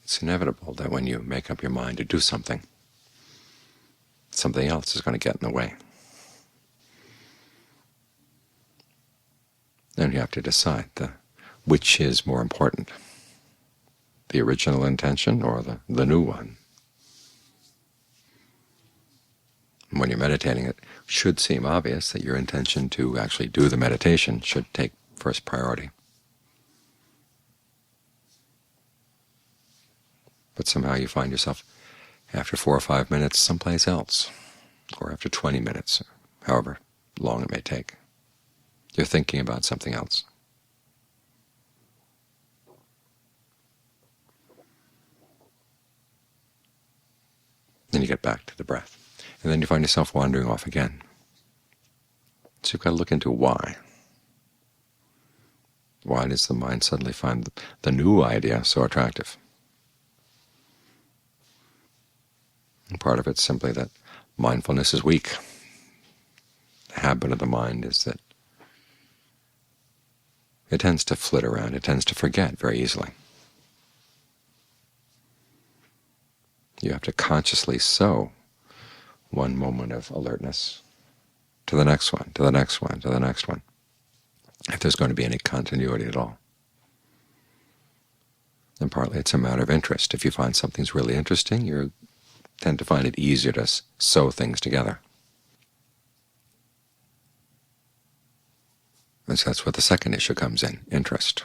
It's inevitable that when you make up your mind to do something, something else is going to get in the way. Then you have to decide which is more important, the original intention or the new one. And when you're meditating, it should seem obvious that your intention to actually do the meditation should take first priority. But somehow you find yourself after 4 or 5 minutes someplace else, or after 20 minutes, however long it may take. You're thinking about something else. Then you get back to the breath. And then you find yourself wandering off again. So you've got to look into why. Why does the mind suddenly find the new idea so attractive? And part of it's simply that mindfulness is weak. The habit of the mind is that it tends to flit around. It tends to forget very easily. You have to consciously sow one moment of alertness to the next one, to the next one, to the next one, if there's going to be any continuity at all. And partly it's a matter of interest. If you find something's really interesting, you tend to find it easier to sew things together. And so that's where the second issue comes in, interest.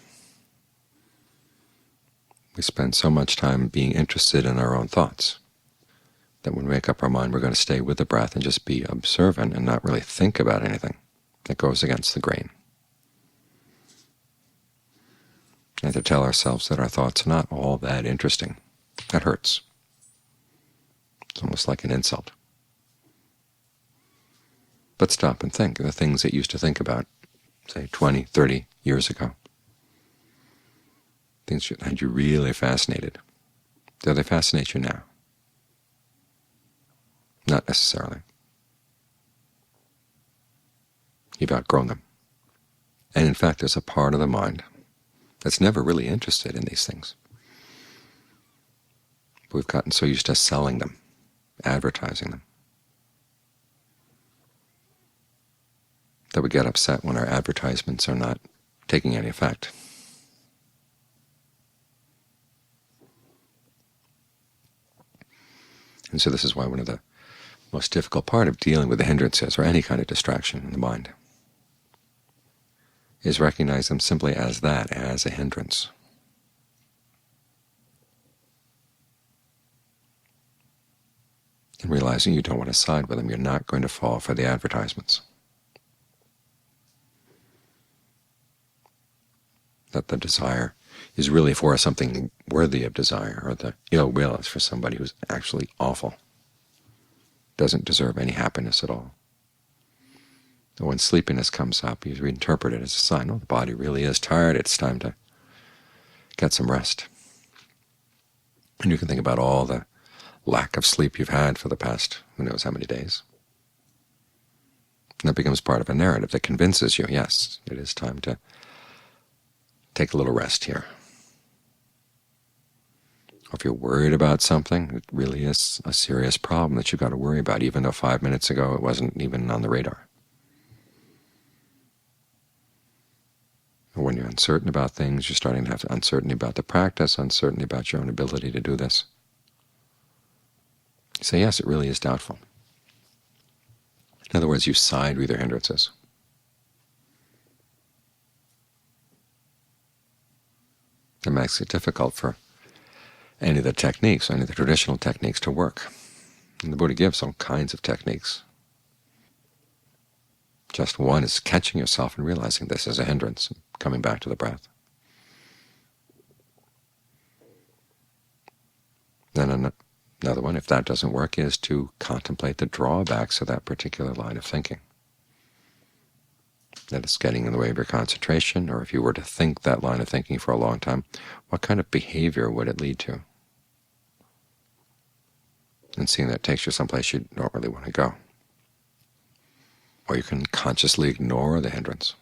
We spend so much time being interested in our own thoughts that when we make up our mind we're going to stay with the breath and just be observant and not really think about anything, that goes against the grain. And to tell ourselves that our thoughts are not all that interesting, that hurts. It's almost like an insult. But stop and think of the things that you used to think about, say 20, 30 years ago. Things that had you really fascinated. Do they fascinate you now? Not necessarily. You've outgrown them. And in fact, there's a part of the mind that's never really interested in these things. We've gotten so used to selling them, advertising them, that we get upset when our advertisements are not taking any effect. And so this is why one of the most difficult part of dealing with the hindrances, or any kind of distraction in the mind, is recognize them simply as that, as a hindrance. And realizing you don't want to side with them, you're not going to fall for the advertisements. That the desire is really for something worthy of desire, or the ill will is for somebody who's actually awful, doesn't deserve any happiness at all. And when sleepiness comes up, you reinterpret it as a sign, oh, the body really is tired, it's time to get some rest. And you can think about all the lack of sleep you've had for the past who knows how many days. And that becomes part of a narrative that convinces you, yes, it is time to take a little rest here. Or if you're worried about something, it really is a serious problem that you've got to worry about, even though 5 minutes ago it wasn't even on the radar. Or when you're uncertain about things, you're starting to have uncertainty about the practice, uncertainty about your own ability to do this. You say, yes, it really is doubtful. In other words, you side with your hindrances. It makes it difficult for any of the techniques, any of the traditional techniques to work. And the Buddha gives all kinds of techniques. Just one is catching yourself and realizing this is a hindrance, and coming back to the breath. Then another one, if that doesn't work, is to contemplate the drawbacks of that particular line of thinking. That it's getting in the way of your concentration, or if you were to think that line of thinking for a long time, what kind of behavior would it lead to? And seeing that takes you someplace you don't really want to go. Or you can consciously ignore the hindrance,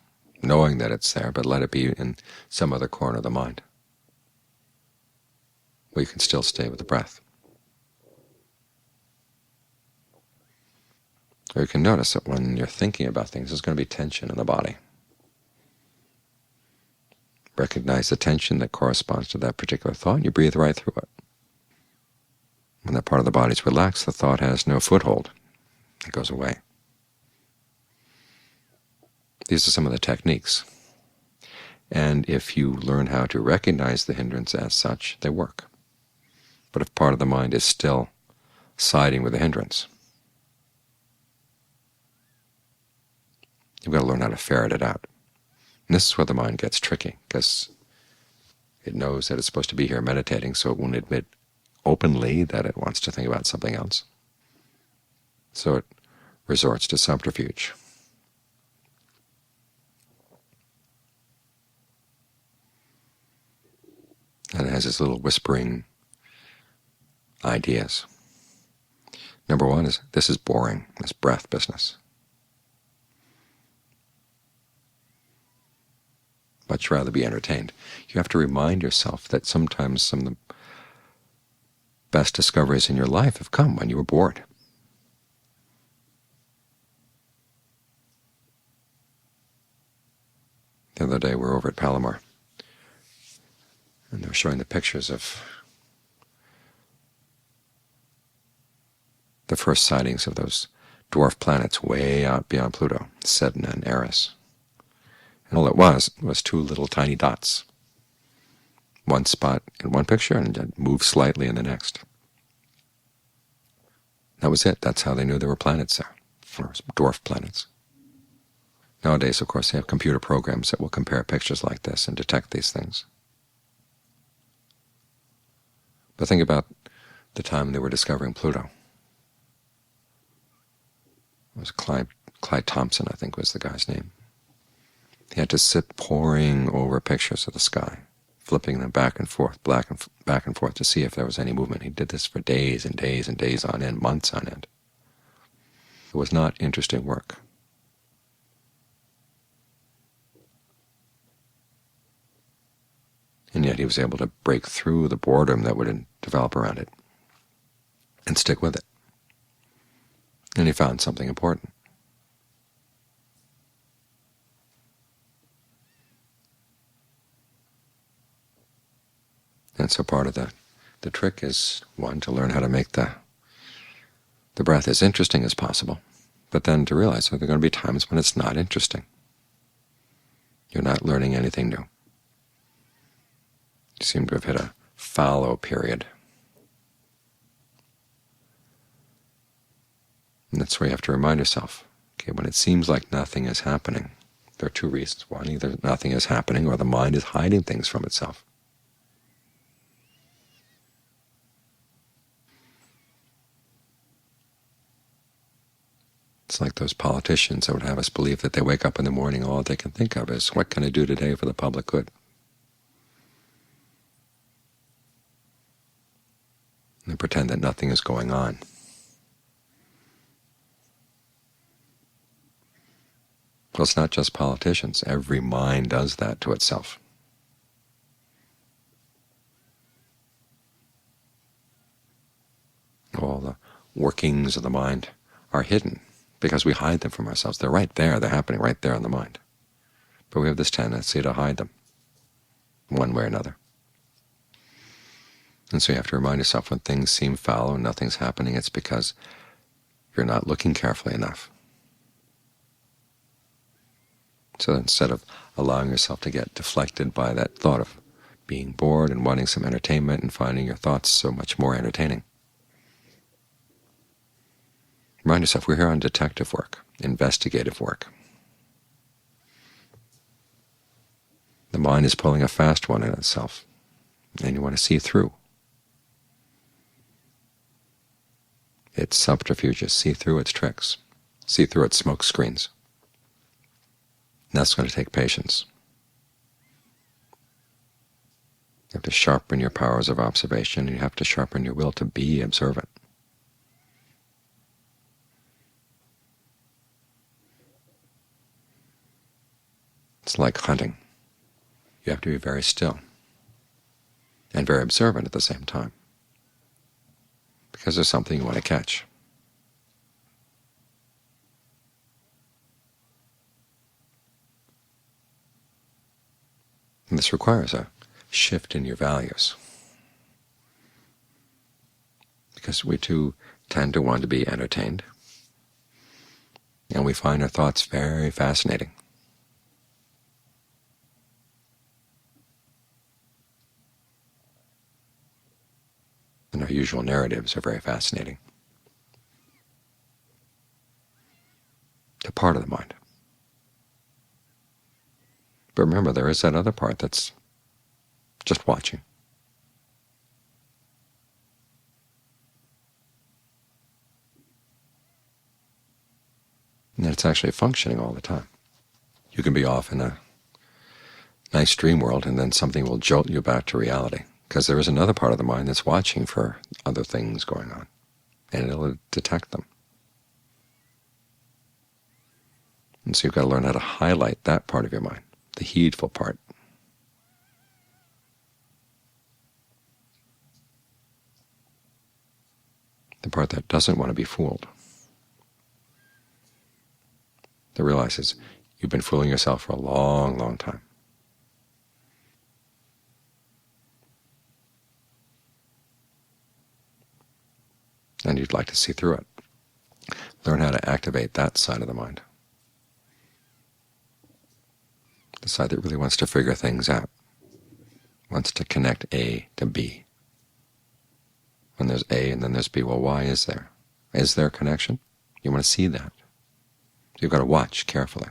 knowing that it's there, but let it be in some other corner of the mind. Well, you can still stay with the breath. Or you can notice that when you're thinking about things, there's going to be tension in the body. Recognize the tension that corresponds to that particular thought, and you breathe right through it. When that part of the body is relaxed, the thought has no foothold. It goes away. These are some of the techniques. And if you learn how to recognize the hindrance as such, they work. But if part of the mind is still siding with the hindrance, you've got to learn how to ferret it out. And this is where the mind gets tricky, because it knows that it's supposed to be here meditating, so it won't admit openly that it wants to think about something else. So it resorts to subterfuge. And it has its little whispering ideas. Number one is, this is boring, this breath business. Much rather be entertained. You have to remind yourself that sometimes some of the best discoveries in your life have come when you were bored. The other day we were over at Palomar, and they were showing the pictures of the first sightings of those dwarf planets way out beyond Pluto, Sedna and Eris. And all it was two little tiny dots, one spot in one picture and it moved slightly in the next. That was it. That's how they knew there were planets there, or dwarf planets. Nowadays, of course, they have computer programs that will compare pictures like this and detect these things. But think about the time they were discovering Pluto. It was Clyde Thompson, I think was the guy's name. He had to sit poring over pictures of the sky, flipping them back and forth, back and forth to see if there was any movement. He did this for days and days and days on end, months on end. It was not interesting work. And yet he was able to break through the boredom that would develop around it and stick with it. And he found something important. And so part of the trick is, one, to learn how to make the breath as interesting as possible, but then to realize that there are going to be times when it's not interesting. You're not learning anything new. You seem to have hit a fallow period. And that's where you have to remind yourself, okay, when it seems like nothing is happening, there are two reasons. One, either nothing is happening or the mind is hiding things from itself. It's like those politicians that would have us believe that they wake up in the morning, all they can think of is, what can I do today for the public good? And they pretend that nothing is going on. Well, it's not just politicians. Every mind does that to itself. All the workings of the mind are hidden because we hide them from ourselves. They're right there. They're happening right there in the mind. But we have this tendency to hide them one way or another. And so you have to remind yourself when things seem fallow and nothing's happening, it's because you're not looking carefully enough. So instead of allowing yourself to get deflected by that thought of being bored and wanting some entertainment and finding your thoughts so much more entertaining, remind yourself we're here on detective work, investigative work. The mind is pulling a fast one in itself, and you want to see through its subterfuges, see through its tricks, see through its smoke screens. And that's going to take patience. You have to sharpen your powers of observation, and you have to sharpen your will to be observant. It's like hunting. You have to be very still. and very observant at the same time, because there's something you want to catch. And this requires a shift in your values, because we too tend to want to be entertained, and we find our thoughts very fascinating. And our usual narratives are very fascinating. They're part of the mind. But remember, there is that other part that's just watching. And it's actually functioning all the time. You can be off in a nice dream world, and then something will jolt you back to reality, because there is another part of the mind that's watching for other things going on, and it'll detect them. And so you've got to learn how to highlight that part of your mind, the heedful part. The part that doesn't want to be fooled, that realizes you've been fooling yourself for a long, long time. And you'd like to see through it. Learn how to activate that side of the mind, the side that really wants to figure things out, wants to connect A to B. When there's A and then there's B, well, why is there? Is there a connection? You want to see that. You've got to watch carefully.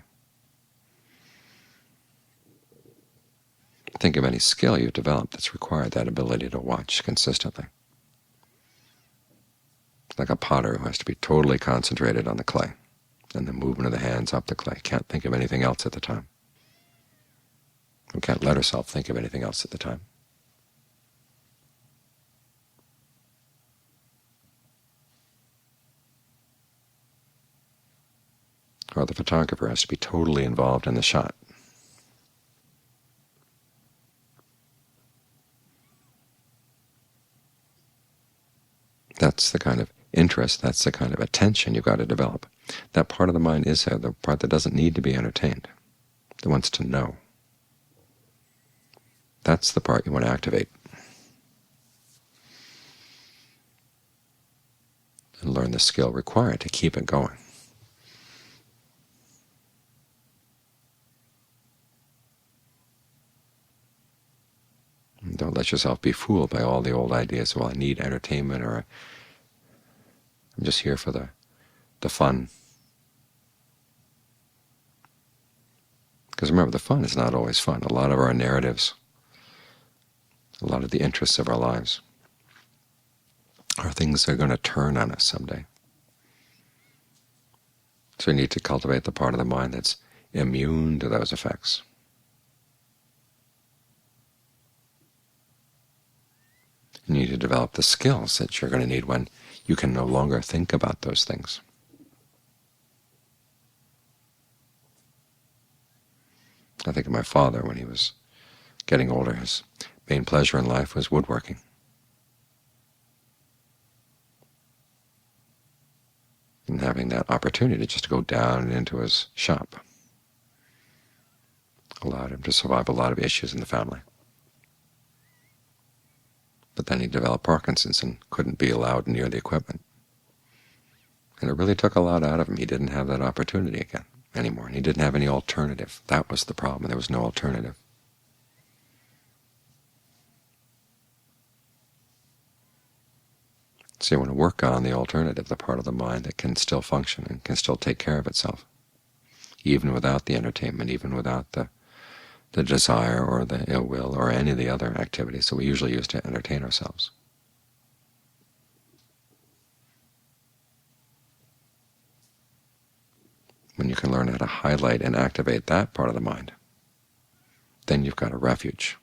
Think of any skill you've developed that's required that ability to watch consistently. Like a potter who has to be totally concentrated on the clay and the movement of the hands up the clay. Can't think of anything else at the time. Who can't let herself think of anything else at the time. Or the photographer has to be totally involved in the shot. That's the kind of interest, that's the kind of attention you've got to develop. That part of the mind is the part that doesn't need to be entertained, that wants to know. That's the part you want to activate. And learn the skill required to keep it going. And don't let yourself be fooled by all the old ideas, well, I need entertainment, or I'm just here for the fun. Because remember, the fun is not always fun. A lot of our narratives, a lot of the interests of our lives are things that are going to turn on us someday. So you need to cultivate the part of the mind that's immune to those effects. You need to develop the skills that you're going to need when you can no longer think about those things. I think of my father when he was getting older. His main pleasure in life was woodworking. And having that opportunity just to go down into his shop allowed him to survive a lot of issues in the family. But then he developed Parkinson's and couldn't be allowed near the equipment. And it really took a lot out of him. He didn't have that opportunity again anymore, and he didn't have any alternative. That was the problem. There was no alternative. So you want to work on the alternative, the part of the mind that can still function and can still take care of itself, even without the entertainment, even without the desire or the ill will or any of the other activities that we usually use to entertain ourselves. When you can learn how to highlight and activate that part of the mind, then you've got a refuge.